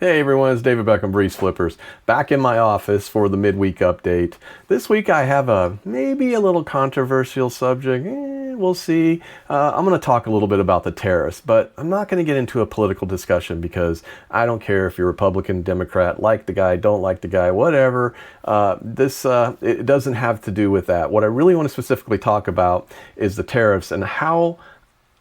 Hey everyone, it's David Beckham, BreezeFlippers, back in my office for the midweek update. This week I have maybe a little controversial subject. We'll see. I'm going to talk a little bit about the tariffs, but I'm not going to get into a political discussion because I don't care if you're Republican, Democrat, like the guy, don't like the guy, whatever. It doesn't have to do with that. What I really want to specifically talk about is the tariffs and how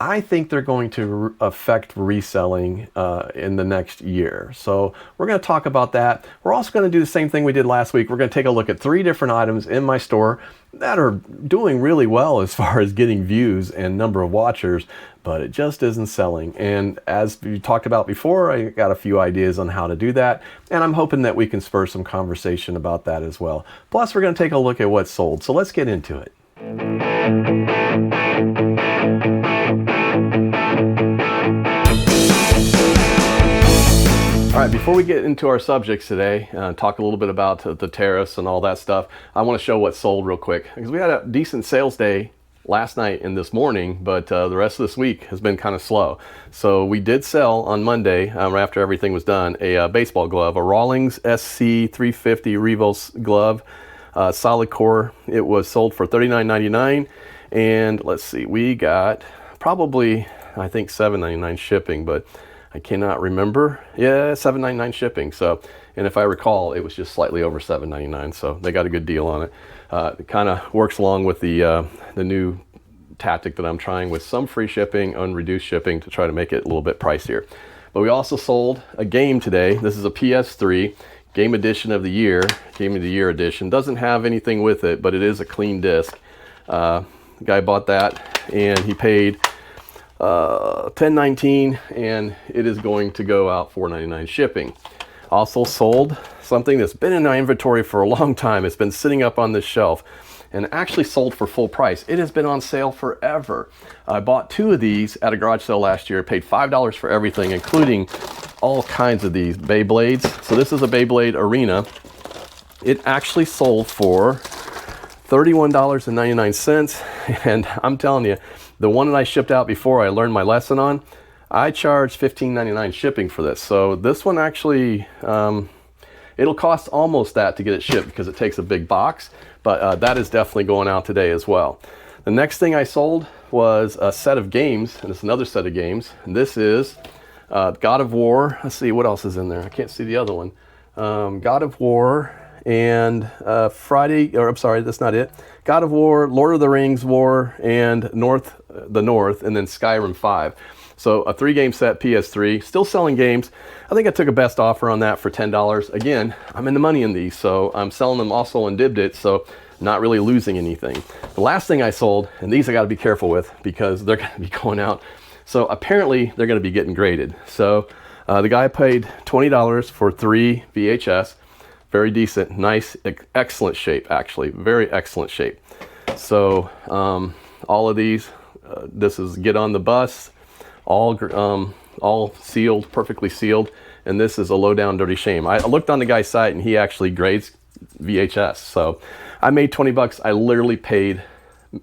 I think they're going to affect reselling in the next year. So we're going to talk about that. We're also going to do the same thing we did last week. We're going to take a look at 3 different items in my store that are doing really well as far as getting views and number of watchers, but it just isn't selling. And as we talked about before, I got a few ideas on how to do that, and I'm hoping that we can spur some conversation about that as well. Plus, we're going to take a look at what's sold. So let's get into it. All right, before we get into our subjects today, talk a little bit about the tariffs and all that stuff, I want to show what's sold real quick. Because we had a decent sales day last night and this morning, but the rest of this week has been kind of slow. So we did sell on Monday, after everything was done, a baseball glove, a Rawlings SC 350 Revo glove, solid core. It was sold for $39.99, and let's see, we got probably, I think, $7.99 shipping, but I cannot remember. Yeah, $7.99 shipping. So, and if I recall, it was just slightly over $7.99. So they got a good deal on it. It kind of works along with the new tactic that I'm trying with some free shipping and reduced shipping to try to make it a little bit pricier. But we also sold a game today. This is a PS3 game edition of the year, game of the year edition. Doesn't have anything with it, but it is a clean disc. The guy bought that and he paid $10.19, and it is going to go out $4.99 shipping. Also sold something that's been in my inventory for a long time. It's been sitting up on this shelf and actually sold for full price. It has been on sale forever. I bought 2 of these at a garage sale last year, paid $5 for everything, including all kinds of these Beyblades. So this is a Beyblade Arena. It actually sold for $31.99, and I'm telling you, the one that I shipped out before I learned my lesson on, I charged $15.99 shipping for this. So this one actually, it'll cost almost that to get it shipped because it takes a big box, but that is definitely going out today as well. The next thing I sold was a set of games, and it's another set of games. And this is God of War. Let's see, what else is in there? I can't see the other one. God of War and that's not it. God of War, Lord of the Rings War, and the North, and then Skyrim 5. So a 3-game set, PS3, still selling games. I think I took a best offer on that for $10. Again, I'm in the money in these, so I'm selling them also on Dibdit, so not really losing anything. The last thing I sold, and these I got to be careful with because they're going to be going out. So apparently they're going to be getting graded. So the guy paid $20 for 3 VHS. Very decent, nice, excellent shape, actually, very excellent shape. So all of these, this is Get on the Bus, all sealed, perfectly sealed, and this is a Low Down Dirty Shame. I looked on the guy's site and he actually grades VHS. So I made 20 bucks. I literally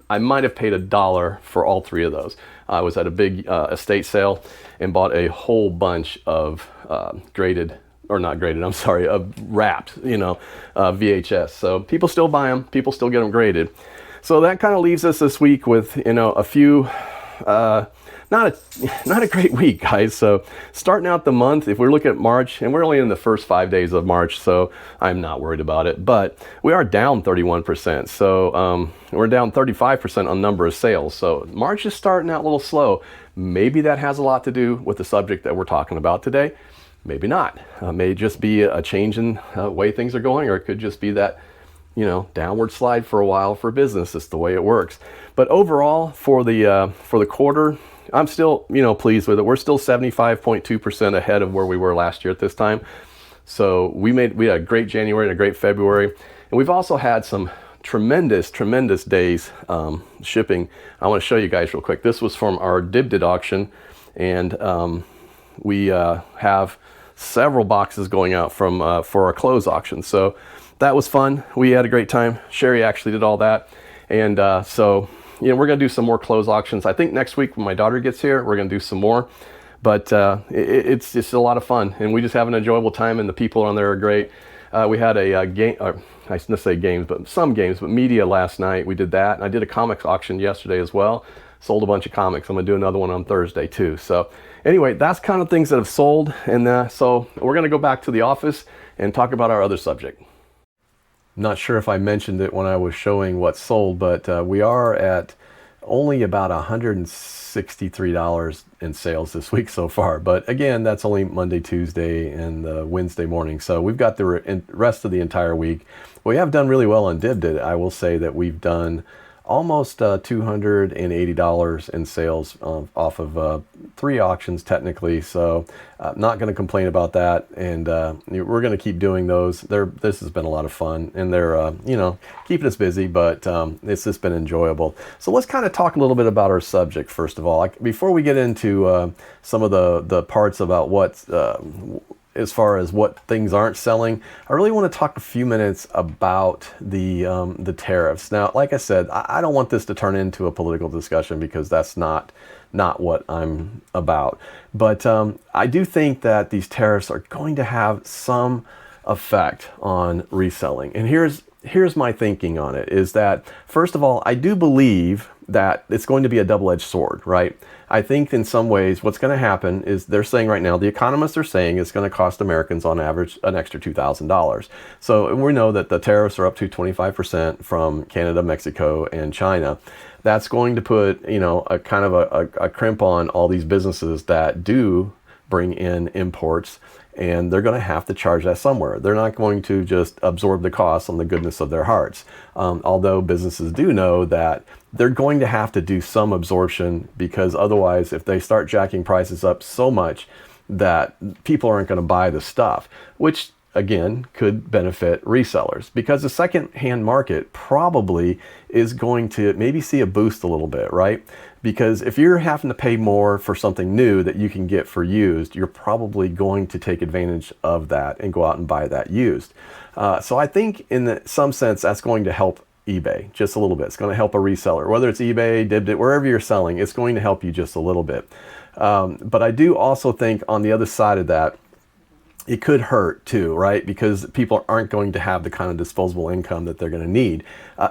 I might have paid $1 for all 3 of those. I was at a big estate sale and bought a whole bunch of wrapped, VHS. So people still buy them, people still get them graded. So that kind of leaves us this week with, a few, not a great week, guys. So starting out the month, if we look at March, and we're only in the first 5 days of March, so I'm not worried about it, but we are down 31%. So we're down 35% on number of sales. So March is starting out a little slow. Maybe that has a lot to do with the subject that we're talking about today. Maybe not. May just be a change in way things are going, or it could just be that, downward slide for a while for business. It's the way it works. But overall, for the quarter, I'm still, pleased with it. We're still 75.2% ahead of where we were last year at this time. So we had a great January and a great February, and we've also had some tremendous days shipping. I want to show you guys real quick. This was from our Dibdit auction, and we have several boxes going out for our close auction. So that was fun. We had a great time. Sherry actually did all that. And so, we're going to do some more close auctions. I think next week when my daughter gets here, we're going to do some more. But it's just a lot of fun, and we just have an enjoyable time, and the people on there are great. We had a game, or I shouldn't say games, but some games, but media last night. We did that, and I did a comics auction yesterday as well. Sold a bunch of comics. I'm gonna do another one on Thursday too. So anyway, that's kind of things that have sold, and so we're gonna go back to the office and talk about our other subject. Not sure if I mentioned it when I was showing what's sold, but we are at only about $163 in sales this week so far. But again, that's only Monday, Tuesday, and Wednesday morning. So we've got the rest of the entire week. We have done really well on Dibdit. I will say that we've done almost $280 in sales off of 3 auctions technically. So not going to complain about that, and we're going to keep doing those. This has been a lot of fun, and they're keeping us busy, but it's just been enjoyable. So let's kind of talk a little bit about our subject first of all. Before we get into some of the parts about what as far as what things aren't selling, I really want to talk a few minutes about the tariffs. Now, like I said, I don't want this to turn into a political discussion, because that's not what I'm about. But I do think that these tariffs are going to have some effect on reselling. And here's my thinking on it, is that, first of all, I do believe that it's going to be a double-edged sword, right? I think in some ways what's going to happen is, they're saying right now, the economists are saying it's going to cost Americans on average an extra $2,000. So we know that the tariffs are up to 25% from Canada, Mexico, and China. That's going to put, a kind of a crimp on all these businesses that do bring in imports, and they're going to have to charge that somewhere. They're not going to just absorb the costs on the goodness of their hearts. Although businesses do know that they're going to have to do some absorption, because otherwise, if they start jacking prices up so much that people aren't going to buy the stuff, which again could benefit resellers, because the second-hand market probably is going to maybe see a boost a little bit, right? Because if you're having to pay more for something new that you can get for used, you're probably going to take advantage of that and go out and buy that used. So I think in some sense that's going to help eBay just a little bit. It's going to help a reseller, whether it's eBay, Dibdit, wherever you're selling, it's going to help you just a little bit. But I do also think on the other side of that, it could hurt too, right? Because people aren't going to have the kind of disposable income that they're going to need.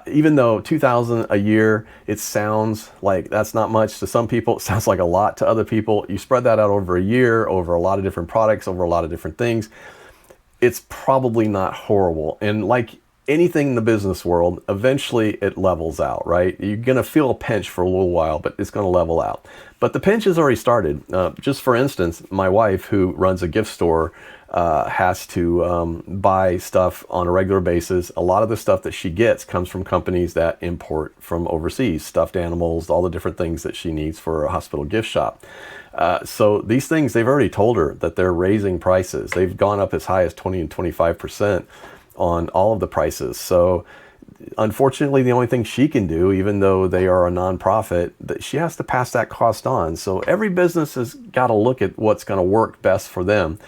Even though $2,000 a year, it sounds like that's not much to some people. It sounds like a lot to other people. You spread that out over a year, over a lot of different products, over a lot of different things, it's probably not horrible. And like anything in the business world, eventually it levels out, right? You're going to feel a pinch for a little while, but it's going to level out. But the pinch has already started. Just for instance, my wife, who runs a gift store, has to buy stuff on a regular basis. A lot of the stuff that she gets comes from companies that import from overseas, stuffed animals, all the different things that she needs for a hospital gift shop. So these things, they've already told her that they're raising prices. They've gone up as high as 20 and 25% on all of the prices. So unfortunately, the only thing she can do, even though they are a nonprofit, that she has to pass that cost on. So every business has got to look at what's going to work best for them.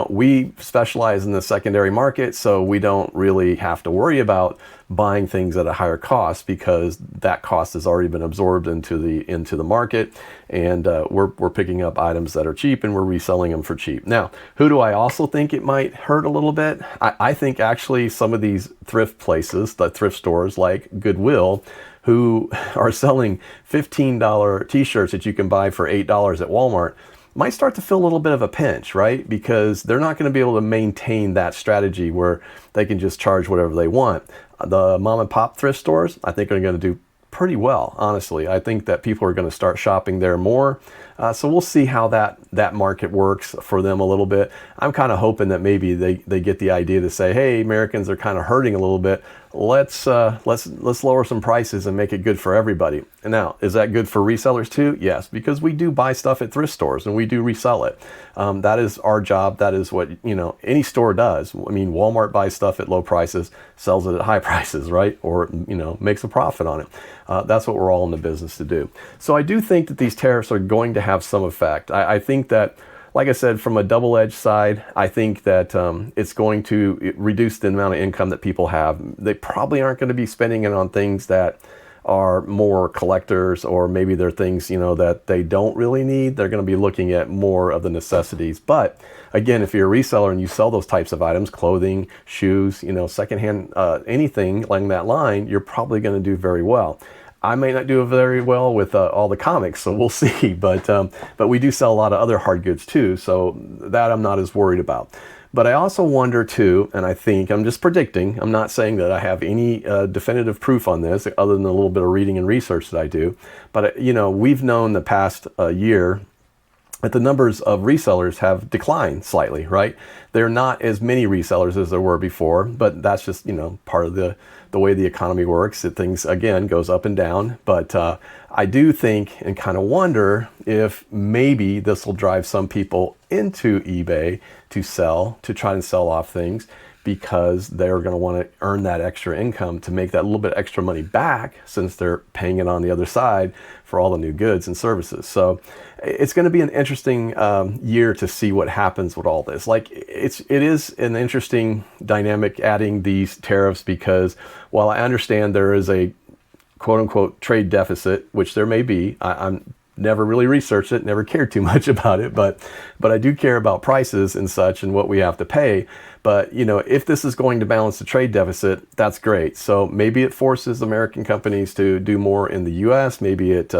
We specialize in the secondary market, so we don't really have to worry about buying things at a higher cost, because that cost has already been absorbed into the market, and we're picking up items that are cheap and we're reselling them for cheap. Now, who do I also think it might hurt a little bit? I think actually some of these thrift places, the thrift stores like Goodwill, who are selling $15 t-shirts that you can buy for $8 at Walmart, might start to feel a little bit of a pinch, right? Because they're not going to be able to maintain that strategy where they can just charge whatever they want. The mom and pop thrift stores, I think, are going to do pretty well, honestly. I think that people are going to start shopping there more. So we'll see how that market works for them a little bit. I'm kind of hoping that maybe they get the idea to say, hey, Americans are kind of hurting a little bit. Let's lower some prices and make it good for everybody. And now, is that good for resellers too? Yes, because we do buy stuff at thrift stores and we do resell it. That is our job. That is what any store does. I mean, Walmart buys stuff at low prices, sells it at high prices, right? Or makes a profit on it. That's what we're all in the business to do. So I do think that these tariffs are going to have some effect. I think that, like I said, from a double-edged side, I think that it's going to reduce the amount of income that people have. They probably aren't going to be spending it on things that are more collectors, or maybe they're things, that they don't really need. They're going to be looking at more of the necessities. But again, if you're a reseller and you sell those types of items, clothing, shoes, secondhand, anything along that line, you're probably going to do very well. I may not do very well with all the comics, so we'll see. But we do sell a lot of other hard goods too, so that I'm not as worried about. But I also wonder too, and I think, I'm just predicting, I'm not saying that I have any definitive proof on this other than a little bit of reading and research that I do. But we've known the past year that the numbers of resellers have declined slightly, right? There are not as many resellers as there were before, but that's just, part of the way the economy works. That things, again, goes up and down. But I do think and kind of wonder if maybe this will drive some people into eBay to try and sell off things, because they're going to want to earn that extra income to make that little bit extra money back, since they're paying it on the other side for all the new goods and services. So it's going to be an interesting year to see what happens with all this. Like, it is an interesting dynamic adding these tariffs, because while I understand there is a quote unquote trade deficit, which there may be, I'm never really researched it, never cared too much about it, but I do care about prices and such and what we have to pay. But if this is going to balance the trade deficit, that's great. So maybe it forces American companies to do more in the US. Maybe it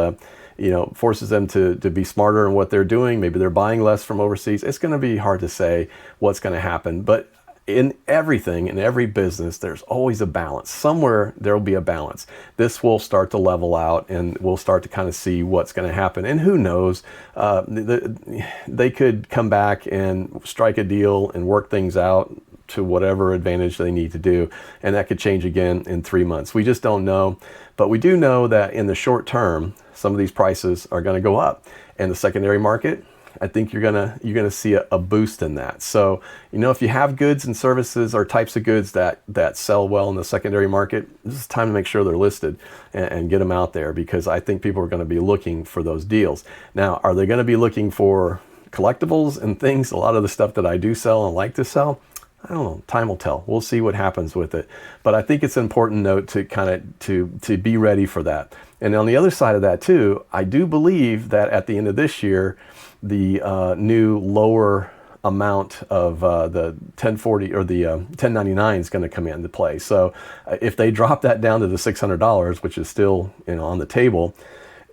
forces them to be smarter in what they're doing. Maybe they're buying less from overseas. It's going to be hard to say what's going to happen. But in everything, in every business, there's always a balance. Somewhere there will be a balance. This will start to level out, and we'll start to kind of see what's going to happen. And who knows, they could come back and strike a deal and work things out to whatever advantage they need to do. And that could change again in 3 months. We just don't know. But we do know that in the short term, some of these prices are going to go up. And the secondary market, I think you're gonna see a boost in that. So if you have goods and services or types of goods that sell well in the secondary market, this is time to make sure they're listed and get them out there, because I think people are going to be looking for those deals. Now, are they going to be looking for collectibles and things? A lot of the stuff that I do sell and like to sell, I don't know. Time will tell. We'll see what happens with it. But I think it's an important note to kind of to be ready for that. And on the other side of that too, I do believe that at the end of this year, the new lower amount of the 1040 or the 1099 is going to come into play. So if they drop that down to the $600, which is still on the table,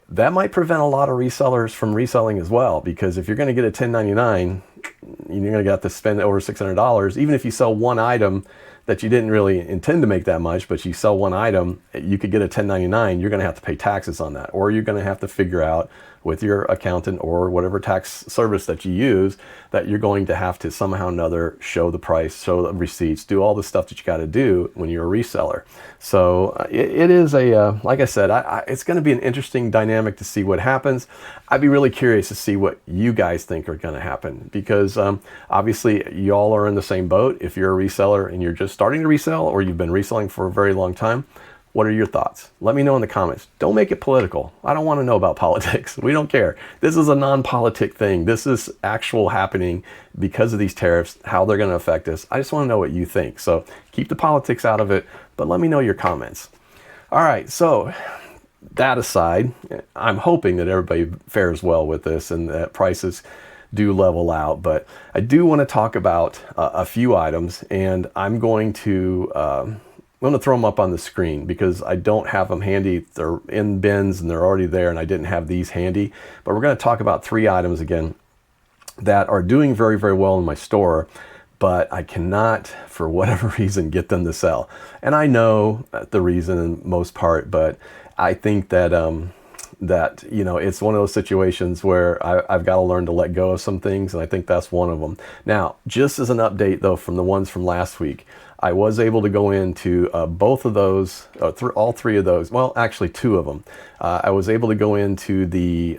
that might prevent a lot of resellers from reselling as well. Because if you're going to get a 1099, you're going to have to spend over $600. Even if you sell one item that you didn't really intend to make that much, but you sell one item, you could get a 1099, you're going to have to pay taxes on that. Or you're going to have to figure out with your accountant or whatever tax service that you use, that you're going to have to somehow or another show the price, show the receipts, do all the stuff that you got to do when you're a reseller. So it is like I said, it's going to be an interesting dynamic to see what happens. I'd be really curious to see what you guys think are going to happen, because obviously y'all are in the same boat. If you're a reseller and you're just starting to resell, or you've been reselling for a very long time, what are your thoughts? Let me know in the comments. Don't make it political. I don't want to know about politics. We don't care. This is a non-politic thing. This is actual happening because of these tariffs, how they're going to affect us. I just want to know what you think. So keep the politics out of it, but let me know your comments. All right, so that aside, I'm hoping that everybody fares well with this and that prices do level out. But I do want to talk about a few items, and I'm going to throw them up on the screen because I don't have them handy. They're in bins and they're already there, and I didn't have these handy. But we're going to talk about 3 items again that are doing very, very well in my store, but I cannot, for whatever reason, get them to sell. And I know the reason in most part, but I think that it's one of those situations where I've got to learn to let go of some things, and I think that's one of them. Now, just as an update though, from the ones from last week, I was able to go into both of those, all 3 of those, well, actually 2 of them. I was able to go into the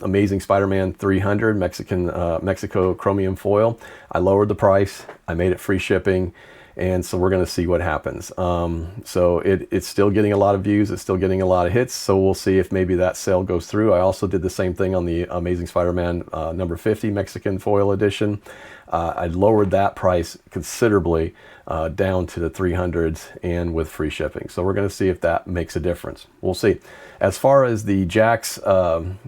Amazing Spider-Man 300 Mexico chromium foil. I lowered the price, I made it free shipping, And so we're going to see what happens. So it's still getting a lot of views. It's still getting a lot of hits. So we'll see if maybe that sale goes through. I also did the same thing on the Amazing Spider-Man number 50 Mexican foil edition. I lowered that price considerably down to the 300s and with free shipping. So we're going to see if that makes a difference. We'll see. As far as the Jack's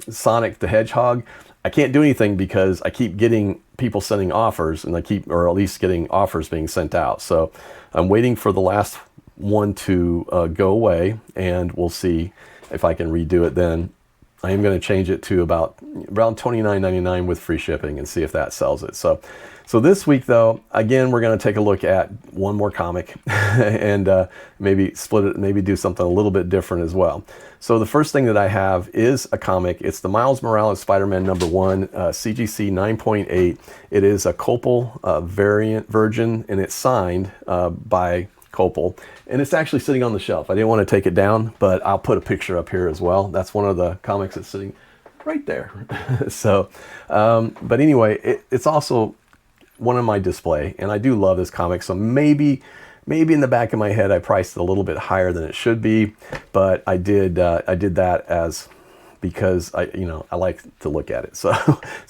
Sonic the Hedgehog, I can't do anything because I keep getting people sending offers, and or at least getting offers being sent out. So I'm waiting for the last one to go away, and we'll see if I can redo it then. I am going to change it to around $29.99 with free shipping and see if that sells it. So this week though, again, we're going to take a look at one more comic and maybe split it, maybe do something a little bit different as well. So the first thing that I have is a comic. It's the Miles Morales Spider-Man #1, CGC 9.8. It is a Coipel variant version, and it's signed by Coipel, and it's actually sitting on the shelf. I didn't want to take it down, but I'll put a picture up here as well. That's one of the comics that's sitting right there. So, but anyway, it's also one of my display, and I do love this comic. So maybe in the back of my head, I priced it a little bit higher than it should be, but I did that as because I like to look at it. So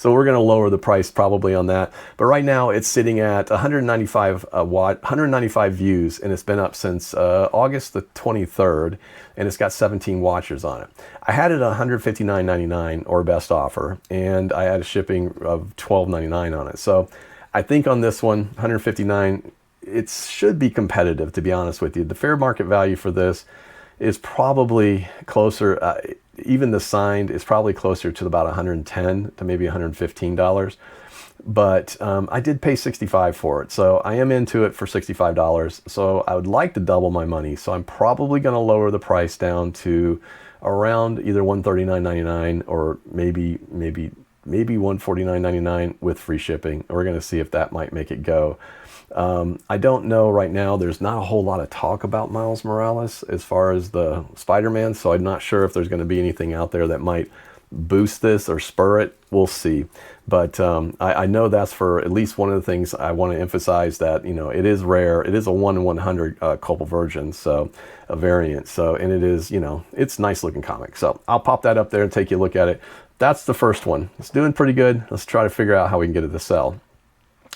we're going to lower the price probably on that. But right now it's sitting at 195 views, and it's been up since August the 23rd, and it's got 17 watchers on it. I had it at $159.99 or best offer, and I had a shipping of $12.99 on it. So I think on this one, $159, it should be competitive, to be honest with you. The fair market value for this is probably closer, even the signed is probably closer to about $110 to maybe $115. But I did pay $65 for it, so I am into it for $65. So I would like to double my money, so I'm probably going to lower the price down to around either $139.99 or maybe $149.99 with free shipping. We're going to see if that might make it go. I don't know right now. There's not a whole lot of talk about Miles Morales as far as the Spider-Man, so I'm not sure if there's going to be anything out there that might boost this or spur it. We'll see. But I know that's for at least one of the things I want to emphasize, that it is rare. It is a 1 in 100 Coipel version, so a variant. So, and it is, it's a nice looking comic. So I'll pop that up there and take you a look at it. That's the first one. It's doing pretty good. Let's try to figure out how we can get it to sell.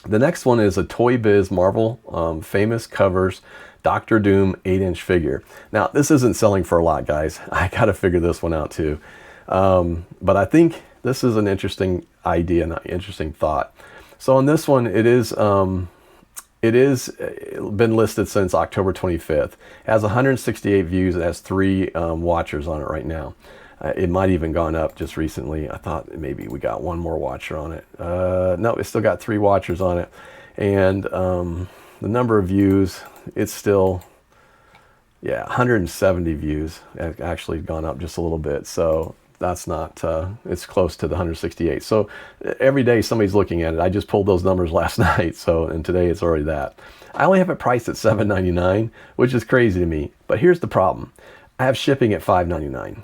The next one is a ToyBiz Marvel Famous Covers Doctor Doom 8-inch figure. Now, this isn't selling for a lot, guys. I got to figure this one out too. But I think this is an interesting idea, an interesting thought. So on this one, it is been listed since October 25th. It has 168 views. It has 3 watchers on it right now. It might even gone up just recently. I thought maybe we got one more watcher on it. No, it's still got 3 watchers on it. And the number of views, it's still, 170 views. It actually gone up just a little bit. So that's not, it's close to the 168. So every day somebody's looking at it. I just pulled those numbers last night. So, and today it's already that. I only have it priced at $7.99, which is crazy to me. But here's the problem. I have shipping at $5.99.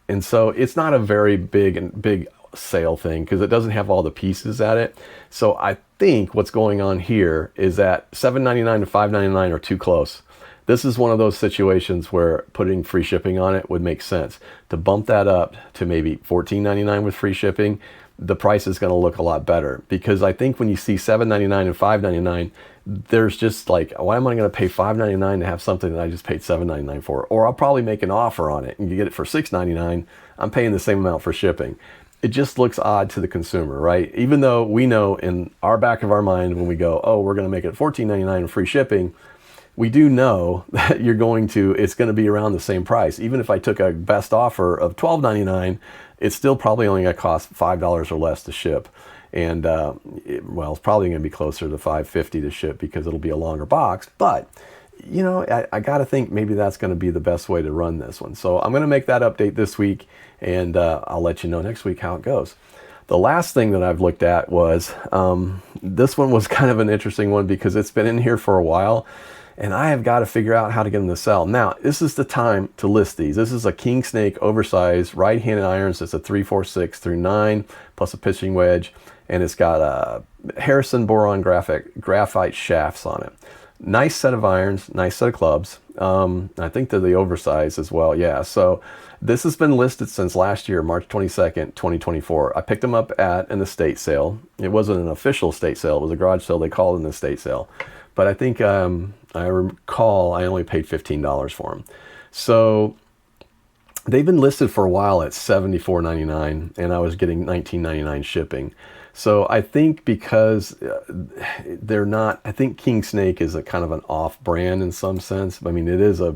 And so it's not a very big sale thing because it doesn't have all the pieces at it. So I think what's going on here is that $7.99 to $5.99 are too close. This is one of those situations where putting free shipping on it would make sense. To bump that up to maybe $14.99 with free shipping, the price is going to look a lot better, because I think when you see $7.99 and $5.99, there's just like, why am I going to pay $5.99 to have something that I just paid $7.99 for? Or I'll probably make an offer on it and you get it for $6.99. I'm paying the same amount for shipping. It just looks odd to the consumer, right? Even though we know in our back of our mind when we go, oh, we're going to make it $14.99 and free shipping, we do know that it's going to be around the same price. Even if I took a best offer of $12.99, it's still probably only going to cost $5 or less to ship. And it's probably going to be closer to $5.50 to ship because it'll be a longer box. But I got to think maybe that's going to be the best way to run this one. So I'm going to make that update this week, and I'll let you know next week how it goes. The last thing that I've looked at was, this one was kind of an interesting one because it's been in here for a while, and I have got to figure out how to get them to sell. Now, this is the time to list these. This is a King Snake oversized right-handed irons. It's a 346 through 9 plus a pitching wedge, and it's got a Harrison boron graphite shafts on it. Nice set of irons, nice set of clubs. I think they're the oversized as well. Yeah. So this has been listed since last year, March 22nd, 2024. I picked them up at an estate sale. It wasn't an official estate sale. It was a garage sale. They called it an estate sale. But I think I recall I only paid $15 for them. So they've been listed for a while at $74.99, and I was getting $19.99 shipping. So I think because they're not, I think King Snake is a kind of an off brand in some sense. I mean, it is a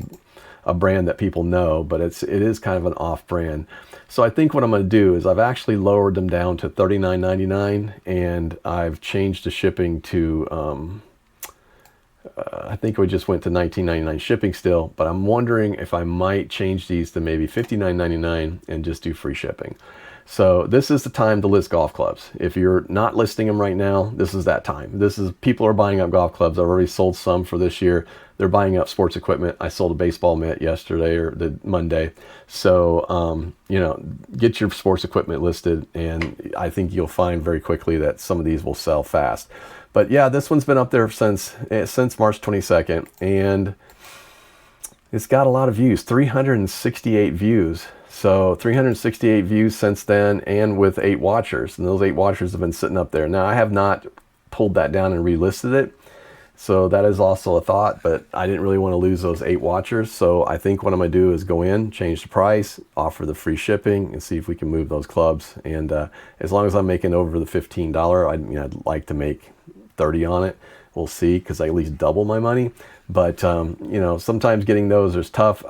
brand that people know, but it is kind of an off brand. So I think what I'm going to do is I've actually lowered them down to $39.99, and I've changed the shipping to, I think we just went to $19.99 shipping still, but I'm wondering if I might change these to maybe $59.99 and just do free shipping. So this is the time to list golf clubs. If you're not listing them right now, this is that time. People are buying up golf clubs. I've already sold some for this year. They're buying up sports equipment. I sold a baseball mitt yesterday or the Monday. So, get your sports equipment listed, and I think you'll find very quickly that some of these will sell fast. But yeah, this one's been up there since March 22nd, and it's got a lot of views, 368 views. So 368 views since then, and with 8 watchers, and those 8 watchers have been sitting up there. Now I have not pulled that down and relisted it, so that is also a thought, but I didn't really want to lose those 8 watchers. So I think what I'm going to do is go in, change the price, offer the free shipping, and see if we can move those clubs. And as long as I'm making over the $15, I'd like to make 30 on it. We'll see, because I at least double my money. But sometimes getting those is tough,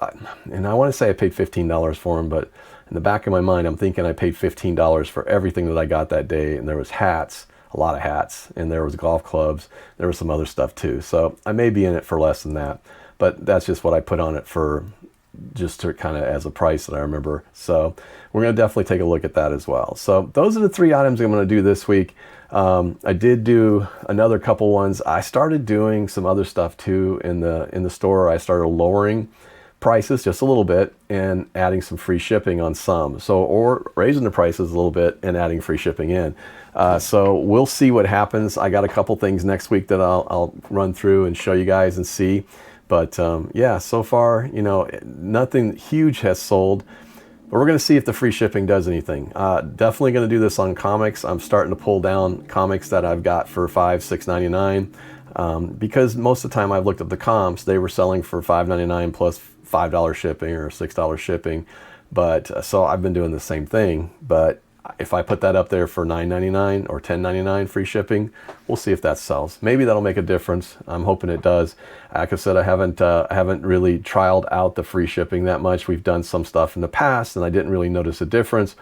and I want to say I paid $15 for them, but in the back of my mind I'm thinking I paid $15 for everything that I got that day. And there was hats, a lot of hats, and there was golf clubs, there was some other stuff too. So I may be in it for less than that, but that's just what I put on it for, just to kind of as a price that I remember. So we're going to definitely take a look at that as well. So those are the 3 items I'm going to do this week. I did do another couple ones. I started doing some other stuff too in the store. I started lowering prices just a little bit and adding some free shipping on some. So, or raising the prices a little bit and adding free shipping in. So we'll see what happens. I got a couple things next week that I'll run through and show you guys and see. But yeah, so far, nothing huge has sold. But we're going to see if the free shipping does anything. Definitely going to do this on comics. I'm starting to pull down comics that I've got for $5, $6.99, because most of the time I've looked at the comps, they were selling for $5.99 plus $5 shipping or $6 shipping. But so I've been doing the same thing. But if I put that up there for $9.99 or $10.99 free shipping, we'll see if that sells. Maybe that'll make a difference. I'm hoping it does. Like I said, I haven't really trialed out the free shipping that much. We've done some stuff in the past, and I didn't really notice a difference,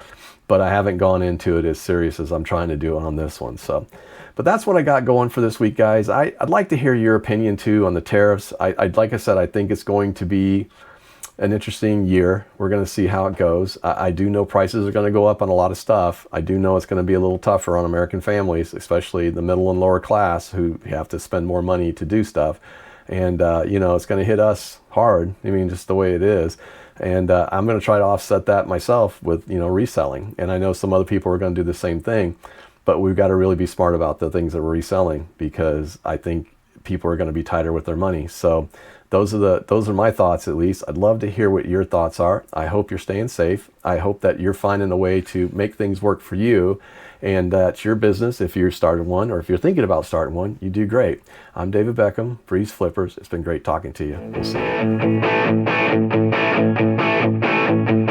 but I haven't gone into it as serious as I'm trying to do on this one. So, but that's what I got going for this week, guys. I'd like to hear your opinion too on the tariffs. Like I said, I think it's going to be an interesting year. We're going to see how it goes. I do know prices are going to go up on a lot of stuff. I do know it's going to be a little tougher on American families, especially the middle and lower class who have to spend more money to do stuff. And, it's going to hit us hard. I mean, just the way it is. And I'm going to try to offset that myself with, reselling. And I know some other people are going to do the same thing, but we've got to really be smart about the things that we're reselling, because I think people are going to be tighter with their money. So those are my thoughts, at least. I'd love to hear what your thoughts are. I hope you're staying safe. I hope that you're finding a way to make things work for you, and that's your business. If you're starting one, or if you're thinking about starting one, you do great. I'm David Beckham, BreezeFlippers. It's been great talking to you. We'll see you.